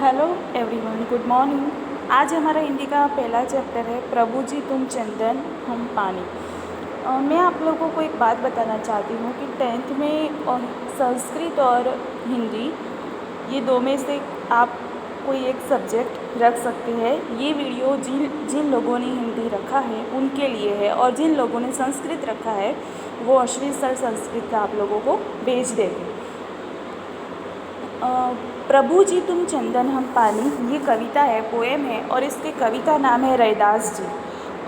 Hello everyone, good morning. आज हमारा हिंदी का पहला चैप्टर है प्रभु जी तुम चंदन हम पानी। मैं आप लोगों को एक बात बताना चाहती हूँ कि 10th में संस्कृत और हिंदी ये दो में से आप कोई एक सब्जेक्ट रख सकते हैं। ये वीडियो जिन जिन लोगों ने हिंदी रखा है उनके लिए है, और जिन लोगों ने संस्कृत रखा है वो अश्विन सर संस्कृत का आप लोगों को भेज देंगे। प्रभु जी तुम चंदन हम पानी, ये कविता है, पोएम है, और इसके कविता नाम है रैदास जी।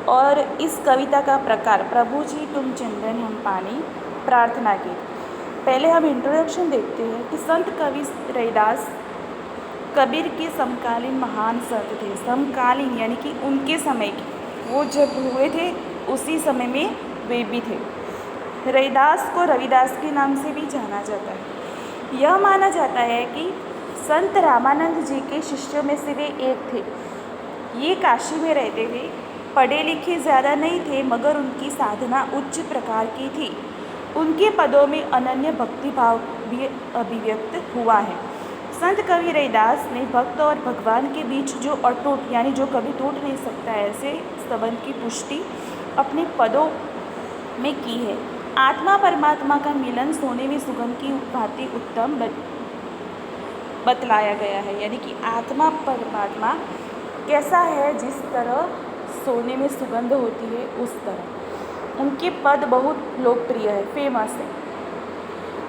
और इस कविता का प्रकार प्रभु जी तुम चंदन हम पानी, प्रार्थना गीत। पहले हम इंट्रोडक्शन देखते हैं कि संत कवि रैदास कबीर के समकालीन महान संत थे। समकालीन यानी कि उनके समय के, वो जब हुए थे उसी समय में वे भी थे। रैदास को रविदास के नाम से भी जाना जाता है। यह माना जाता है कि संत रामानंद जी के शिष्यों में से वे एक थे। ये काशी में रहते थे, पढ़े लिखे ज़्यादा नहीं थे, मगर उनकी साधना उच्च प्रकार की थी। उनके पदों में अनन्य भक्ति भाव भी अभिव्यक्त हुआ है। संत कवि रैदास ने भक्त और भगवान के बीच जो अटूट यानी जो कभी टूट नहीं सकता ऐसे संबंध की पुष्टि अपने पदों में की है। आत्मा परमात्मा का मिलन सोने में सुगंध की भांति उत्तम बतलाया गया है। यानी कि आत्मा परमात्मा कैसा है, जिस तरह सोने में सुगंध होती है उस तरह। उनके पद बहुत लोकप्रिय है, फेमस है।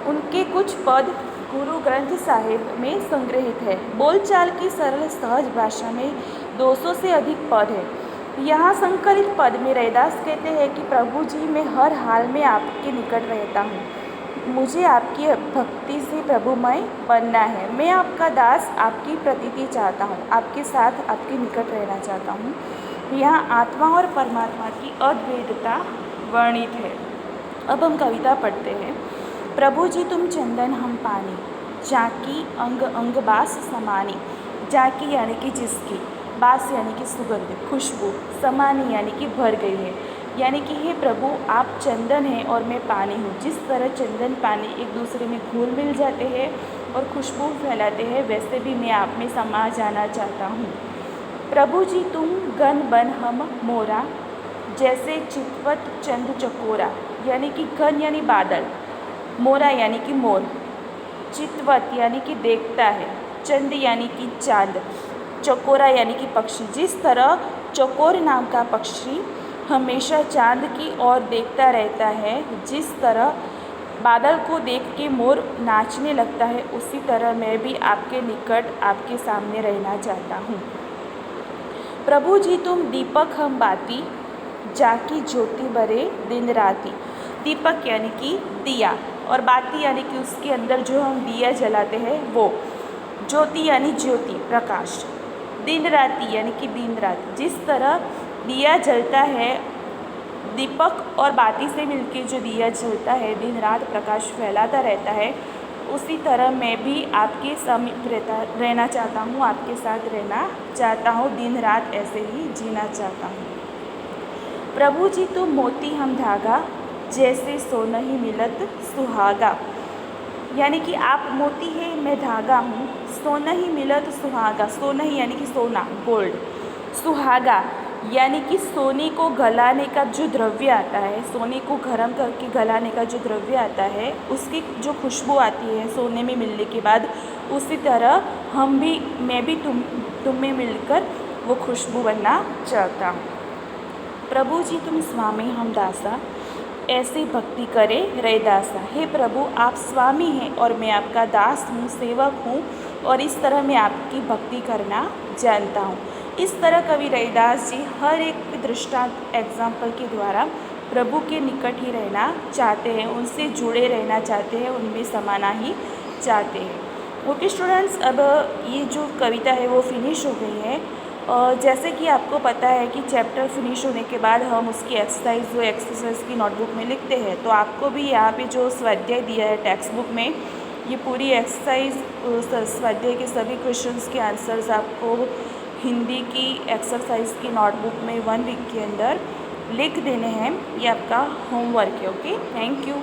उनके कुछ पद गुरु ग्रंथ साहिब में संग्रहित है। बोलचाल की सरल सहज भाषा में 200 से अधिक पद है। यहाँ संकलित पद में रैदास कहते हैं कि प्रभु जी मैं हर हाल में आपके निकट रहता हूँ। मुझे आपकी भक्ति से प्रभुमय बनना है। मैं आपका दास, आपकी प्रतीति चाहता हूँ, आपके साथ आपके निकट रहना चाहता हूँ। यहाँ आत्मा और परमात्मा की अद्वैतता वर्णित है। अब हम कविता पढ़ते हैं। प्रभु जी तुम चंदन हम पानी, जाकी अंग अंग बास समानी। जाकी यानी कि जिसकी, बास यानी कि सुगंध, खुशबू, समानी यानी कि भर गई है। यानी कि हे प्रभु आप चंदन हैं और मैं पानी हूँ। जिस तरह चंदन पानी एक दूसरे में घुल मिल जाते हैं और खुशबू फैलाते हैं, वैसे भी मैं आप में समा जाना चाहता हूँ। प्रभु जी तुम गन बन हम मोरा, जैसे चितवत चंद चकोरा। यानी कि गन यानी बादल, मोरा यानी कि मोर, चितवत यानी कि देखता है, चंद यानी कि चांद, चकोरा यानी कि पक्षी। जिस तरह चकोर नाम का पक्षी हमेशा चांद की ओर देखता रहता है, जिस तरह बादल को देख के मोर नाचने लगता है, उसी तरह मैं भी आपके निकट आपके सामने रहना चाहता हूँ। प्रभु जी तुम दीपक हम बाती, जाकी ज्योति बरे दिन राती। दीपक यानी कि दिया, और बाती यानी कि उसके अंदर जो हम दिया जलाते हैं वो। ज्योति यानी ज्योति, प्रकाश। दिन राती यानी कि दिन रात। जिस तरह दिया जलता है, दीपक और बाती से मिलके जो दिया जलता है, दिन रात प्रकाश फैलाता रहता है, उसी तरह मैं भी आपके समीप रहना चाहता हूँ, आपके साथ रहना चाहता हूँ, दिन रात ऐसे ही जीना चाहता हूँ। प्रभु जी तुम मोती हम धागा, जैसे सोनहि मिलत सुहागा। यानी कि आप मोती है, मैं धागा हूँ। सोनहि मिलत सुहागा, सोनहि यानी कि सोना, गोल्ड। सुहागा यानी कि सोने को गलाने का जो द्रव्य आता है, सोने को गर्म करके गलाने का जो द्रव्य आता है, उसकी जो खुशबू आती है सोने में मिलने के बाद, उसी तरह मैं भी तुम में मिलकर वो खुशबू बनना चाहता हूँ। प्रभु जी तुम स्वामी हम दासा, ऐसी भक्ति करे रैदासा। हे प्रभु आप स्वामी हैं और मैं आपका दास हूँ, सेवक हूँ, और इस तरह मैं आपकी भक्ति करना जानता हूँ। इस तरह कवि रैदास जी हर एक दृष्टांत एग्जाम्पल के द्वारा प्रभु के निकट ही रहना चाहते हैं, उनसे जुड़े रहना चाहते हैं, उनमें समाना ही चाहते हैं। ओके स्टूडेंट्स, अब ये जो कविता है वो फिनिश हो गई है। और जैसे कि आपको पता है कि चैप्टर फिनिश होने के बाद हम उसकी एक्सरसाइज की नोटबुक में लिखते हैं, तो आपको भी यहाँ पे जो स्वाध्याय दिया है टेक्स्ट बुक में, ये पूरी एक्सरसाइज स्वाध्याय के सभी क्वेश्चंस के आंसर्स आपको हिंदी की एक्सरसाइज की नोटबुक में 1 वीक के अंदर लिख देने हैं। ये आपका होमवर्क है। Okay, thank you.